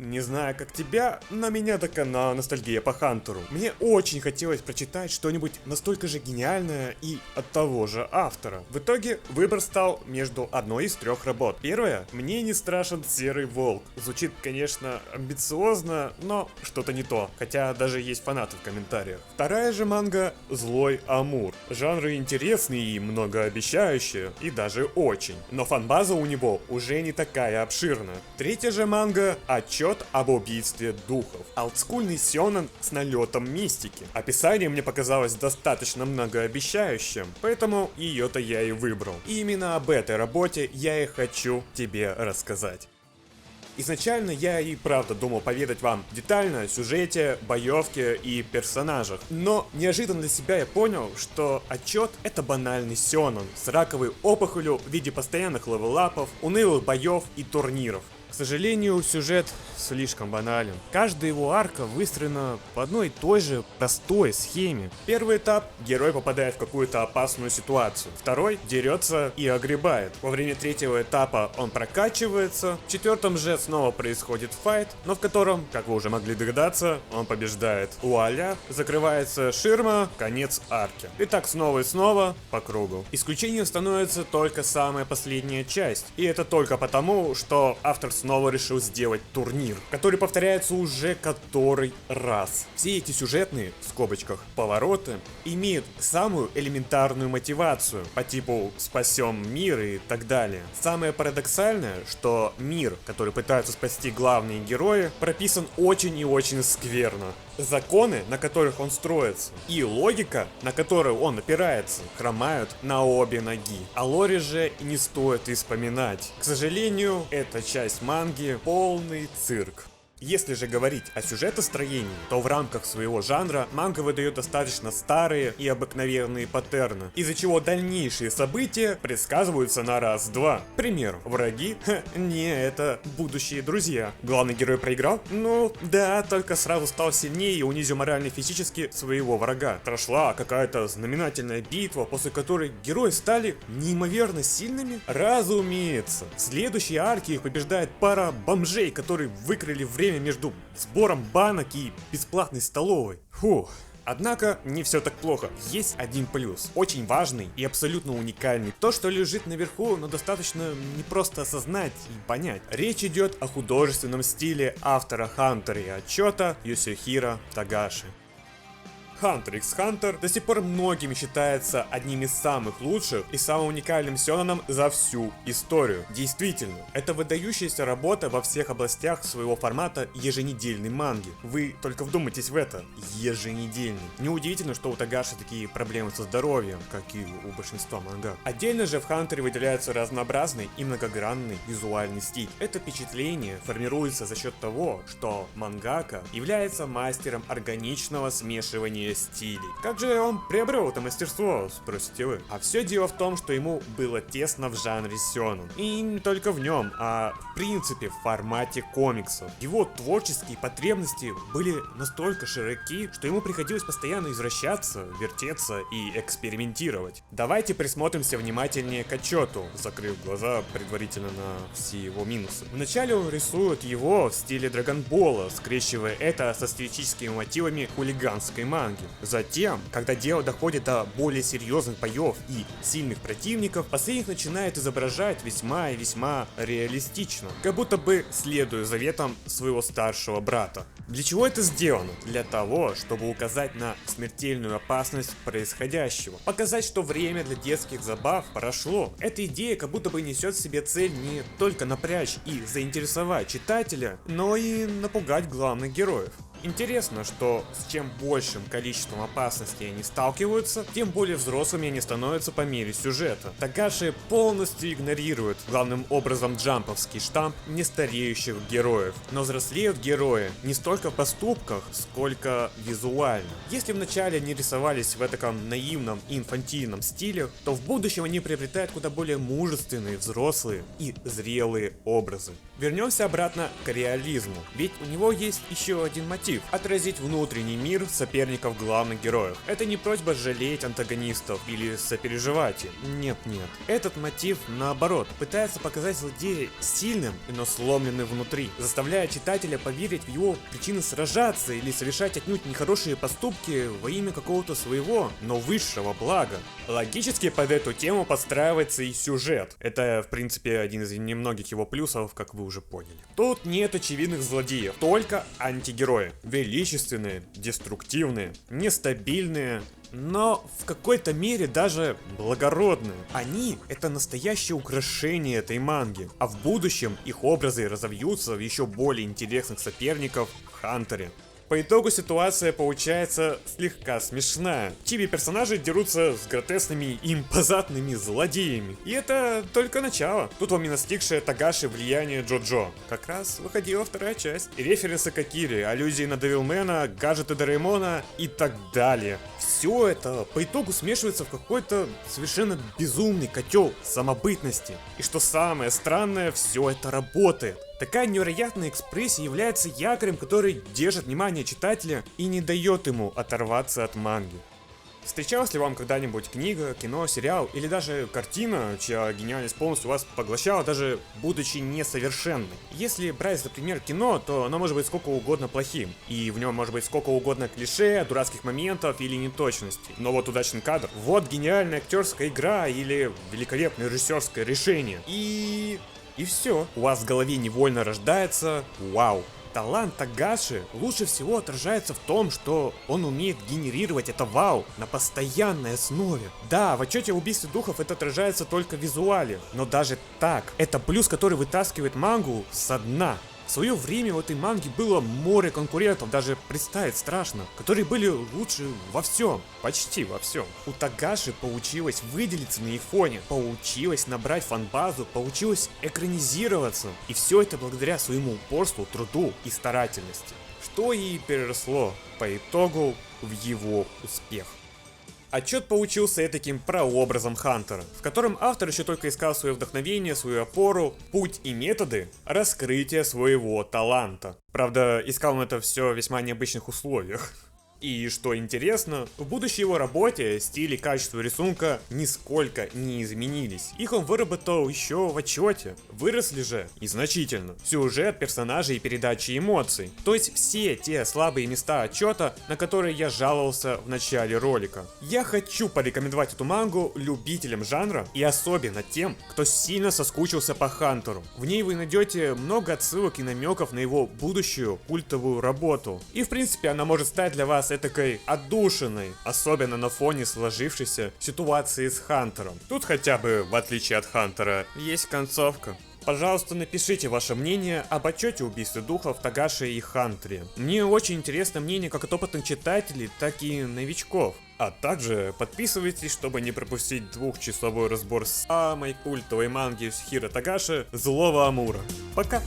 Не знаю, как тебя, но меня доконала ностальгия по Хантеру. Мне очень хотелось прочитать что-нибудь настолько же гениальное и от того же автора. В итоге выбор стал между одной из трех работ. Первая «Мне не страшен серый волк». Звучит, конечно, амбициозно, но что-то не то, хотя даже есть фанаты в комментариях. Вторая же манга «Злой Амур». Жанры интересные и многообещающие, и даже очень. Но фанбаза у него уже не такая обширная. Третья же манга «Отчет об убийстве духов». Олдскульный сёнэн с налетом мистики. Описание мне показалось достаточно многообещающим, поэтому ее-то я и выбрал. И именно об этой работе я и хочу тебе рассказать. Изначально я и правда думал поведать вам детально о сюжете, боевке и персонажах, но неожиданно для себя я понял, что отчет — это банальный сёнэн с раковой опухолью в виде постоянных левелапов, унылых боев и турниров. К сожалению, сюжет слишком банален. Каждая его арка выстроена по одной и той же простой схеме. Первый этап — герой попадает в какую-то опасную ситуацию. Второй — дерется и огребает. Во время третьего этапа он прокачивается. В четвертом же снова происходит файт, но в котором, как вы уже могли догадаться, он побеждает. Вуаля, закрывается ширма, конец арки. И так снова и снова по кругу. Исключением становится только самая последняя часть. И это только потому, что автор снова решил сделать турнир, который повторяется уже который раз. Все эти сюжетные, в скобочках, повороты имеют самую элементарную мотивацию по типу «спасем мир» и так далее. Самое парадоксальное, что мир, который пытаются спасти главные герои, прописан очень и очень скверно. Законы, на которых он строится, и логика, на которую он опирается, хромают на обе ноги. О лоре же не стоит и вспоминать. К сожалению, эта часть манги полный цирк. Если же говорить о сюжетостроении, то в рамках своего жанра манга выдает достаточно старые и обыкновенные паттерны, из-за чего дальнейшие события предсказываются на раз-два. К примеру, враги? Не, это будущие друзья. Главный герой проиграл? Ну, да, только сразу стал сильнее и унизил морально и физически своего врага. Прошла какая-то знаменательная битва, после которой герои стали неимоверно сильными? Разумеется. В следующей арке их побеждает пара бомжей, которые выкрали время между сбором банок и бесплатной столовой. Фух. Однако не все так плохо. Есть один плюс, очень важный и абсолютно уникальный. То, что лежит наверху, но достаточно непросто осознать и понять. Речь идет о художественном стиле автора Хантера и отчета Юсихиро Тагаши. Hunter x Hunter до сих пор многими считается одним из самых лучших и самым уникальным сёнэном за всю историю. Действительно, это выдающаяся работа во всех областях своего формата еженедельной манги. Вы только вдумайтесь в это. Еженедельный. Неудивительно, что у Тагаши такие проблемы со здоровьем, как и у большинства мангак. Отдельно же в Хантере выделяется разнообразный и многогранный визуальный стиль. Это впечатление формируется за счет того, что мангака является мастером органичного смешивания стилей. Как же он приобрел это мастерство, спросите вы? А все дело в том, что ему было тесно в жанре сёнэн. И не только в нем, а в принципе в формате комиксов. Его творческие потребности были настолько широки, что ему приходилось постоянно извращаться, вертеться и экспериментировать. Давайте присмотримся внимательнее к отчету, закрыв глаза предварительно на все его минусы. Вначале он рисует его в стиле Драгонбола, скрещивая это со стилистическими мотивами хулиганской манги. Затем, когда дело доходит до более серьезных боев и сильных противников, последних начинает изображать весьма и весьма реалистично, как будто бы следуя заветам своего старшего брата. Для чего это сделано? Для того, чтобы указать на смертельную опасность происходящего. Показать, что время для детских забав прошло. Эта идея как будто бы несет в себе цель не только напрячь и заинтересовать читателя, но и напугать главных героев. Интересно, что с чем большим количеством опасностей они сталкиваются, тем более взрослыми они становятся по мере сюжета. Тагаши полностью игнорирует главным образом джамповский штамп нестареющих героев. Но взрослеют герои не столько в поступках, сколько визуально. Если вначале они рисовались в таком наивном и инфантильном стиле, то в будущем они приобретают куда более мужественные, взрослые и зрелые образы. Вернемся обратно к реализму, ведь у него есть еще один мотив. мотив – отразить внутренний мир соперников главных героев. Это не просьба жалеть антагонистов или сопереживать им. Нет. Этот мотив, наоборот, пытается показать злодея сильным, но сломленным внутри, заставляя читателя поверить в его причины сражаться или совершать отнюдь нехорошие поступки во имя какого-то своего, но высшего блага. Логически под эту тему подстраивается и сюжет. Это, в принципе, один из немногих его плюсов, как вы уже поняли. Тут нет очевидных злодеев, только антигерои. Величественные, деструктивные, нестабильные, но в какой-то мере даже благородные. Они — это настоящее украшение этой манги, а в будущем их образы разовьются в еще более интересных соперников в Хантере. По итогу ситуация получается слегка смешная. Чиби-персонажи дерутся с гротескными и импозантными злодеями. И это только начало. Тут вам и настигшее Тагаши влияние Джоджо. Как раз выходила вторая часть. И референсы к Акире, аллюзии на Девилмена, гаджеты Дораэмона и так далее. Все это по итогу смешивается в какой-то совершенно безумный котел самобытности. И что самое странное, все это работает. Такая невероятная экспрессия является якорем, который держит внимание читателя и не дает ему оторваться от манги. Встречалась ли вам когда-нибудь книга, кино, сериал или даже картина, чья гениальность полностью вас поглощала, даже будучи несовершенной? Если брать за пример кино, то оно может быть сколько угодно плохим, и в нем может быть сколько угодно клише, дурацких моментов или неточностей. Но вот удачный кадр, вот гениальная актерская игра или великолепное режиссерское решение. И все. У вас в голове невольно рождается «Вау». Талант Тагаши лучше всего отражается в том, что он умеет генерировать это вау на постоянной основе. Да, в отчете об убийстве духов это отражается только в визуале, но даже так, это плюс, который вытаскивает мангу со дна. В свое время в этой манге было море конкурентов, даже представить страшно, которые были лучше во всем, почти во всем. У Тагаши получилось выделиться на их фоне, получилось набрать фан-базу, получилось экранизироваться. И все это благодаря своему упорству, труду и старательности, что и переросло по итогу в его успех. Отчет получился этаким прообразом Хантера, в котором автор еще только искал свое вдохновение, свою опору, путь и методы раскрытия своего таланта. Правда, искал он это все в весьма необычных условиях. И что интересно, в будущей его работе стиль и качество рисунка нисколько не изменились. Их он выработал еще в отчете. Выросли же и значительно. Сюжет, персонажи и передачи эмоций. То есть все те слабые места отчета, на которые я жаловался в начале ролика. Я хочу порекомендовать эту мангу любителям жанра и особенно тем, кто сильно соскучился по Хантеру. В ней вы найдете много отсылок и намеков на его будущую культовую работу. И в принципе она может стать для вас этакой отдушиной, особенно на фоне сложившейся ситуации с Хантером. Тут хотя бы, в отличие от Хантера, есть концовка. Пожалуйста, напишите ваше мнение об отчете убийстве духов Тагаши и Хантере. Мне очень интересно мнение как от опытных читателей, так и новичков. А также подписывайтесь, чтобы не пропустить двухчасовой разбор самой культовой манги Сухиро Тагаши «Злого Амура». Пока!